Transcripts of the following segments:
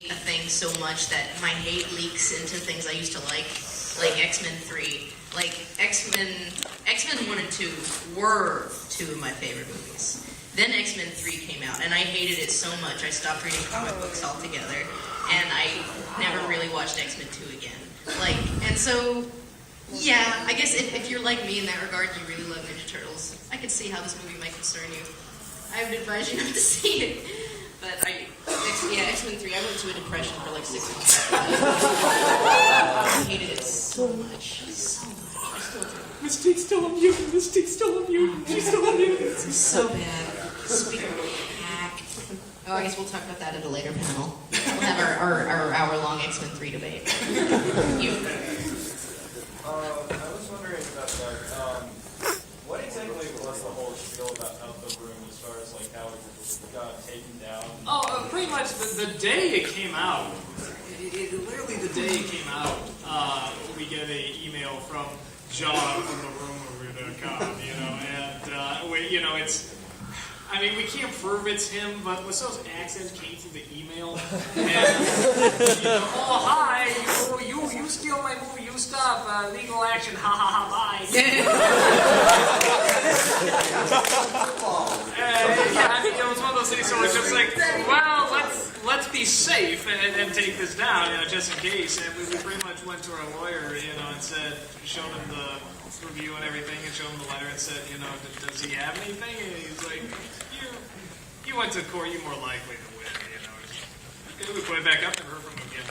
a thing so much that my hate leaks into things I used to like X-Men 3. Like, X-Men 1 and 2 were two of my favorite movies. Then X-Men 3 came out, and I hated it so much I stopped reading comic books altogether, and I never really watched X-Men 2 again. Like, and so, yeah, I guess if you're like me in that regard and you really love Ninja Turtles, I could see how this movie might concern you. I would advise you not to see it. But X-Men 3, I went to a depression for like 6 months. I hated it so much. So much. I still do. Mystique's still a mutant. Mystique's still a mutant. She's still a mutant. It's so bad. Speaker hacked. Oh, I guess we'll talk about that at a later panel. We'll have our hour-long X-Men 3 debate. You. I was wondering about that. What exactly was the whole spiel about Out the Room as far as like how it got taken down? Oh, pretty much the day it came out. Literally the day it came out, we get an email from John from the UBcon, and it's. I mean, we can't prove it's him, but those accents came through the email. And, oh, hi, you steal my movie, you stop, legal action, ha ha ha, bye. Yeah, I mean, it was one of those things where it's just like, well, let's be safe and take this down, just in case. And we pretty much went to our lawyer, and said, showed him the review and everything, and showed him the letter and said, does he have anything? And he's like, you went to court, you're more likely to win, Okay, we put it back up and heard from him again.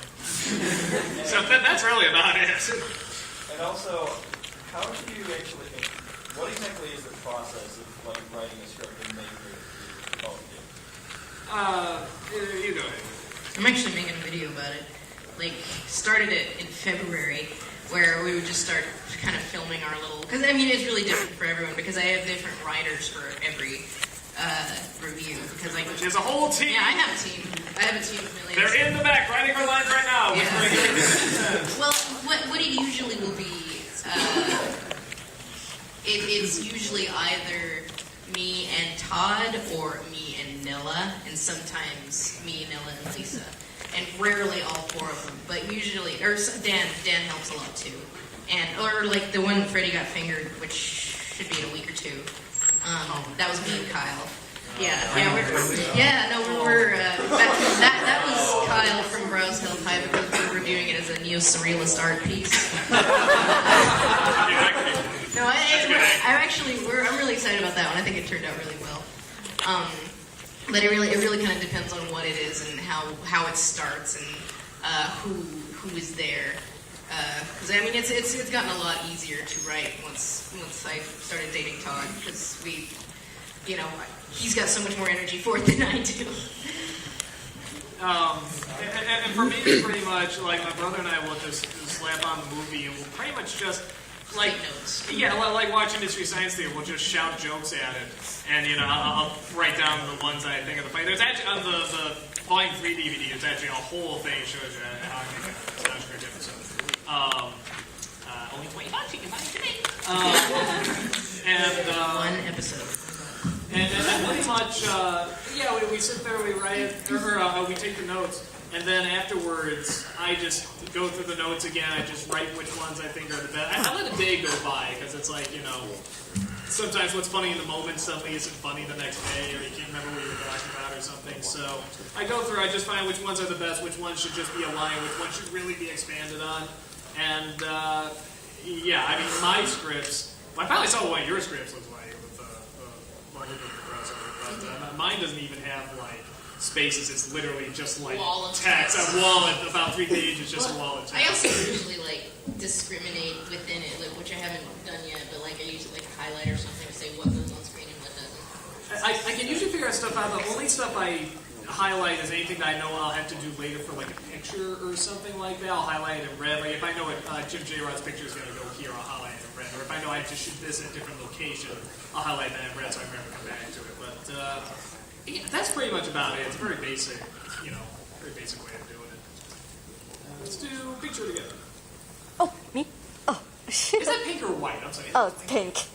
So that's really about it. And also, how do you actually think, what exactly is the process of like writing a script and making it involved in? You go ahead. I'm actually making a video about it. Like, started it in February, where we would just start kind of filming our little... Because, I mean, it's really different for everyone, because I have different writers for every review. Because There's a whole team. Yeah, I have a team. I have a team of millions. They're in the back, writing our lines right now. Yeah. Well, what it usually will be, it's usually either me and Todd, or me and Nilla, and sometimes me, Nilla, and Lisa. And rarely all four of them, but usually, or Dan helps a lot too. Or like the one Freddie got fingered, which should be in a week or two. That was me and Kyle. That was Kyle from Browse Hill High, because we were reviewing it as a neo-surrealist art piece. No, I'm really excited about that one. I think it turned out really well. But it really kind of depends on what it is and how it starts and who is there. Because I mean, it's gotten a lot easier to write once I started dating Todd, because he's got so much more energy for it than I do. And for me, it's pretty much like my brother and I will just slap on the movie, and we'll pretty much just like notes. Yeah, like watching Mystery Science Theater, we'll just shout jokes at it, and I'll write down the ones I think of the funny. There's actually on the Volume 3 DVD. There's actually a whole thing that shows you how I make a Star Trek episode. Only $20 you can buy it today. One episode. And pretty much, we sit there, we write, or we take the notes, and then afterwards, I just go through the notes again. I just write which ones I think are the best. I let a day go by, because it's like, sometimes what's funny in the moment suddenly isn't funny the next day, or you can't remember what you were talking about or something. So I go through, I just find which ones are the best, which ones should just be a line, which ones should really be expanded on. And, I mean, my scripts, I finally saw what your scripts look like with the crossover, but mine doesn't even have, like, spaces. It's literally just, like, text. A wall of about 3 pages, just a wall of text. I also usually, discriminate within it, which I haven't done yet, but, I use it, a highlight or something to say what goes on screen and what doesn't. I can usually figure out stuff out. The only stuff I highlight is anything that I know I'll have to do later for a picture or something like that. I'll highlight it in red. Like if I know Jim J. Rod's picture is going to go here, I'll highlight it in red. Or if I know I have to shoot this at a different location, I'll highlight that in red so I can never come back to it. But that's pretty much about it. It's a very basic, very basic way of doing it. Let's do picture together. Oh, me? Oh. Is that pink or white? I'm sorry. Oh, it's pink.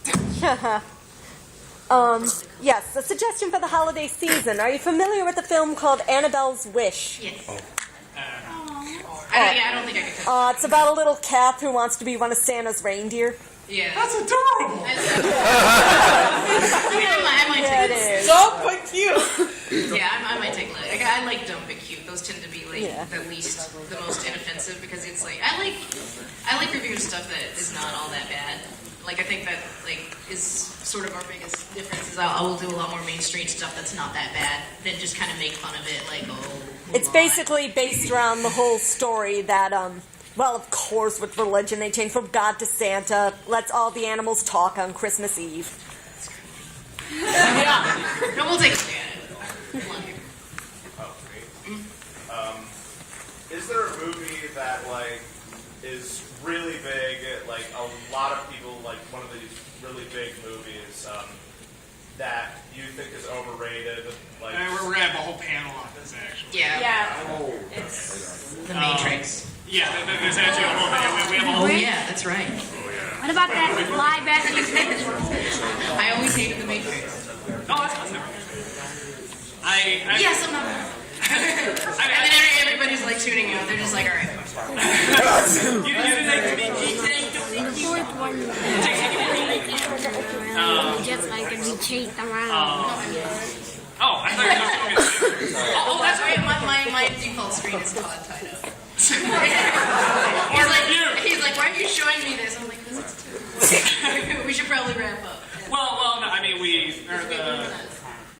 Yes, a suggestion for the holiday season. Are you familiar with the film called Annabelle's Wish? Yes. I don't think I could touch It's about a little calf who wants to be one of Santa's reindeer. it. Yeah. That's adorable. I might Yeah, take it it. is. Dumb but cute. Yeah, I might take like I like dumb but cute. Those tend to be like Yeah. the most inoffensive because it's like I like reviewing stuff that is not all that bad. Like I think that like is sort of our biggest difference is I will do a lot more mainstream stuff that's not that bad than just kind of make fun of it. Like It's basically based around the whole story that, well, of course, with religion, they changed from God to Santa, lets all the animals talk on Christmas Eve. No, we'll take a look at it. Come on here. Oh, great. Is there a movie that like is really big? Like a lot of people like one of these really big movies that you think is overrated. Like We're gonna have a whole panel on this actually. Yeah. Yeah. It's The Matrix. Yeah, there's actually a whole. We have a whole. Oh yeah, that's right. What about that live action thing? I always hated the Matrix. Oh, that's awesome. I Yes, I'm not. And then everybody's like tuning out. They're just like, all right. You didn't like me. The fourth one, just like to be chased around. Oh, I thought you were talking. Oh, that's right. My default screen is Todd tied up. He's like, why are you showing me this? I'm like, because it's too. We should probably wrap up. Well, no. I mean,